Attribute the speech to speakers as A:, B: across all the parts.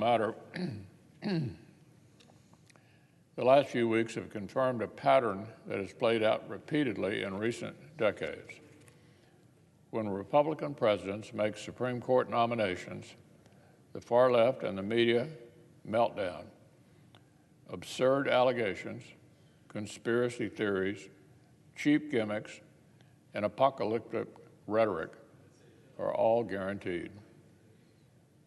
A: matter. The last few weeks have confirmed a pattern that has played out repeatedly in recent decades. When Republican presidents make Supreme Court nominations, the far left and the media melt down. Absurd allegations, conspiracy theories, cheap gimmicks, and apocalyptic rhetoric are all guaranteed.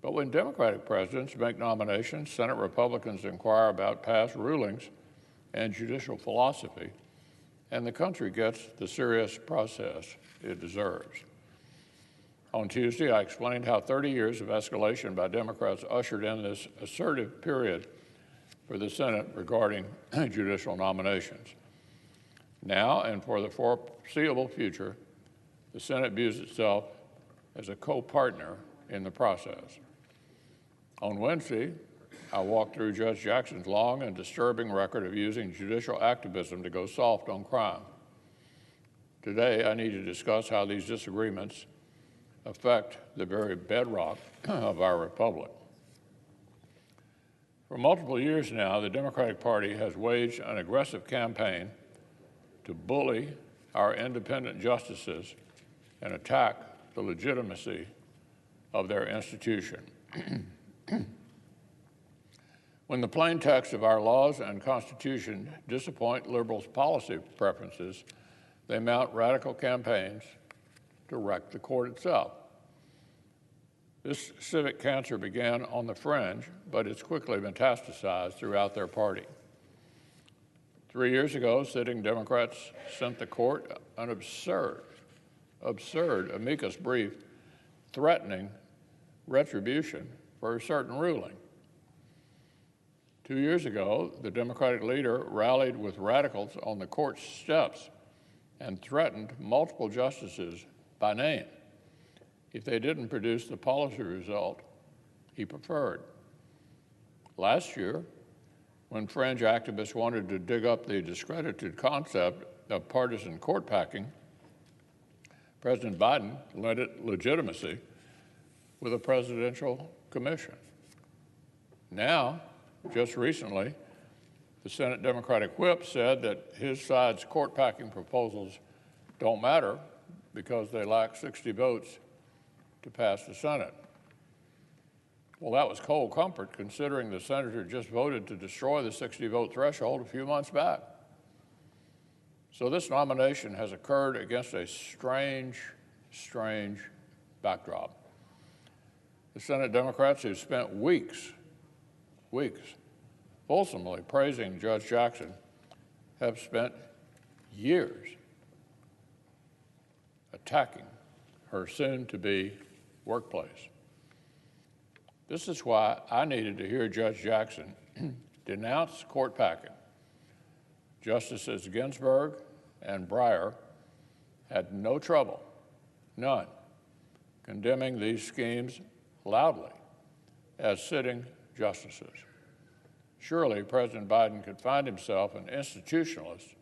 A: But when Democratic presidents make nominations, Senate Republicans inquire about past rulings and judicial philosophy, and the country gets the serious process it deserves. On Tuesday, I explained how 30 years of escalation by Democrats ushered in this assertive period for the Senate regarding judicial nominations. Now and for the foreseeable future, the Senate views itself as a co-partner in the process. On Wednesday, I walked through Judge Jackson's long and disturbing record of using judicial activism to go soft on crime. Today, I need to discuss how these disagreements affect the very bedrock of our republic. For multiple years now, the Democratic Party has waged an aggressive campaign to bully our independent justices and attack the legitimacy of their institution. When the plain text of our laws and Constitution disappoint liberals' policy preferences, they mount radical campaigns to wreck the court itself. This civic cancer began on the fringe, but it's quickly metastasized throughout their party. 3 years ago, sitting Democrats sent the court an absurd amicus brief threatening retribution for a certain ruling. 2 years ago, the Democratic leader rallied with radicals on the court steps and threatened multiple justices by name if they didn't produce the policy result he preferred. Last year, when fringe activists wanted to dig up the discredited concept of partisan court packing, President Biden lent it legitimacy with a presidential commission. Now, just recently, the Senate Democratic whip said that his side's court packing proposals don't matter because they lack 60 votes to pass the Senate. Well, that was cold comfort considering the senator just voted to destroy the 60-vote threshold a few months back. So this nomination has occurred against a strange backdrop. The Senate Democrats who spent weeks fulsomely praising Judge Jackson have spent years attacking her soon-to-be workplace. This is why I needed to hear Judge Jackson denounce court packing. Justices Ginsburg and Breyer had no trouble, none, condemning these schemes loudly as sitting justices. Surely President Biden could find himself an institutionalist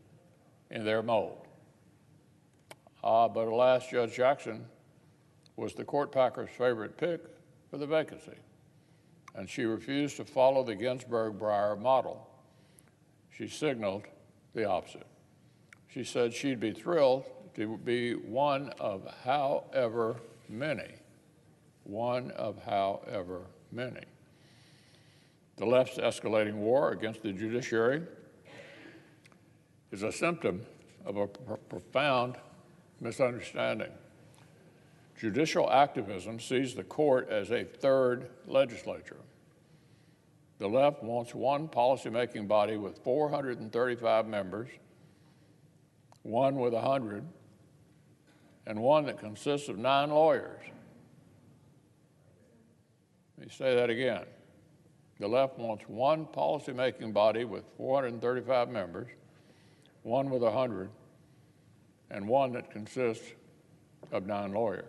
A: in their mold. But alas, Judge Jackson was the court packer's favorite pick for the vacancy, and she refused to follow the Ginsburg-Breyer model. She signaled the opposite. She said she'd be thrilled to be one of however many. The left's escalating war against the judiciary is a symptom of a profound misunderstanding. Judicial activism sees the court as a third legislature. The left wants one policymaking body with 435 members, one with 100, and one that consists of 9 lawyers. Let me say that again. The left wants one policymaking body with 435 members, one with 100, and one that consists of 9 lawyers.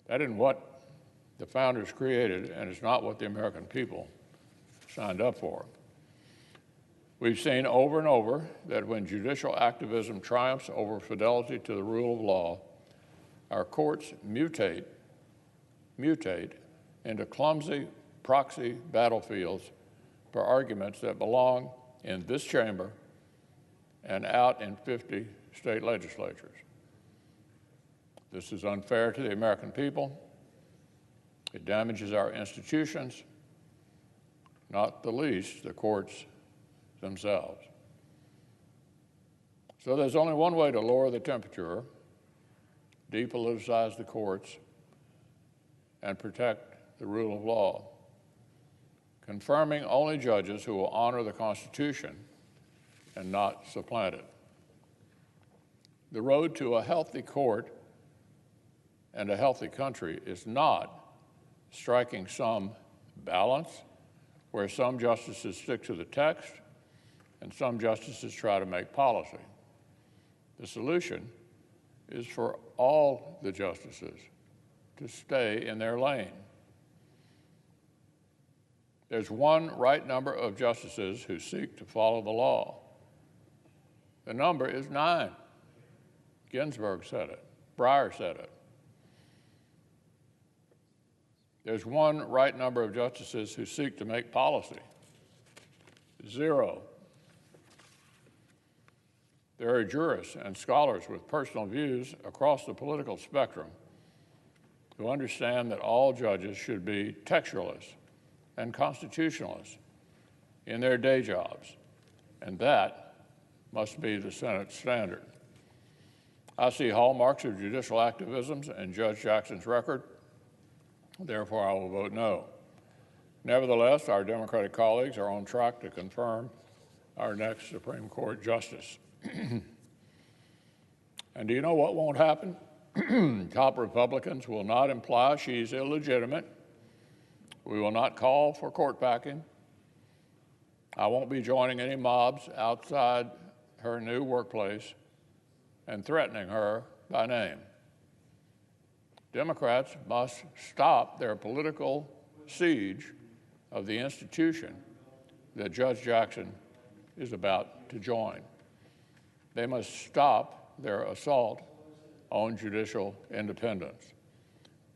A: That isn't what the founders created, and it's not what the American people signed up for. We've seen over and over that when judicial activism triumphs over fidelity to the rule of law, our courts mutate into clumsy proxy battlefields for arguments that belong in this chamber and out in 50 state legislatures. This is unfair to the American people. It damages our institutions, not the least the courts themselves. So there's only one way to lower the temperature, depoliticize the courts, and protect the rule of law, confirming only judges who will honor the Constitution and not supplant it. The road to a healthy court and a healthy country is not striking some balance where some justices stick to the text and some justices try to make policy. The solution is for all the justices to stay in their lane. There's one right number of justices who seek to follow the law. The number is 9. Ginsburg said it. Breyer said it. There's one right number of justices who seek to make policy. 0. There are jurists and scholars with personal views across the political spectrum who understand that all judges should be textualists and constitutionalists in their day jobs, and that must be the Senate standard. I see hallmarks of judicial activism in Judge Jackson's record. Therefore, I will vote no. Nevertheless, our Democratic colleagues are on track to confirm our next Supreme Court justice. And do you know what won't happen? Top Republicans will not imply she's illegitimate. We will not call for court packing. I won't be joining any mobs outside her new workplace and threatening her by name. Democrats must stop their political siege of the institution that Judge Jackson is about to join. They must stop their assault on judicial independence.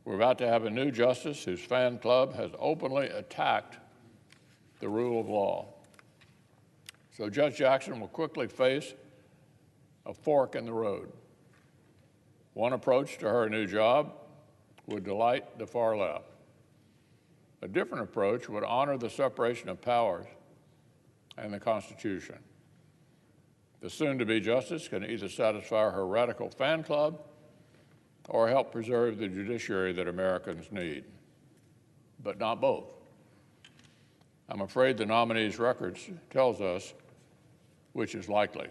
A: We're about to have a new justice whose fan club has openly attacked the rule of law. So Judge Jackson will quickly face a fork in the road. One approach to her new job would delight the far left. A different approach would honor the separation of powers and the Constitution. The soon-to-be justice can either satisfy her radical fan club or help preserve the judiciary that Americans need, but not both. I'm afraid the nominee's record tells us which is likely,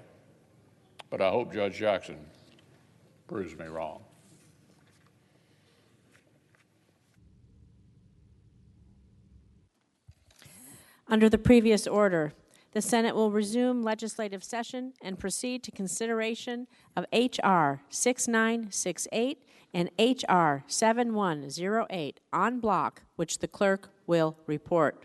A: but I hope Judge Jackson proves me wrong.
B: Under the previous order, the Senate will resume legislative session and proceed to consideration of H.R. 6968 and H.R. 7108 en bloc, which the clerk will report.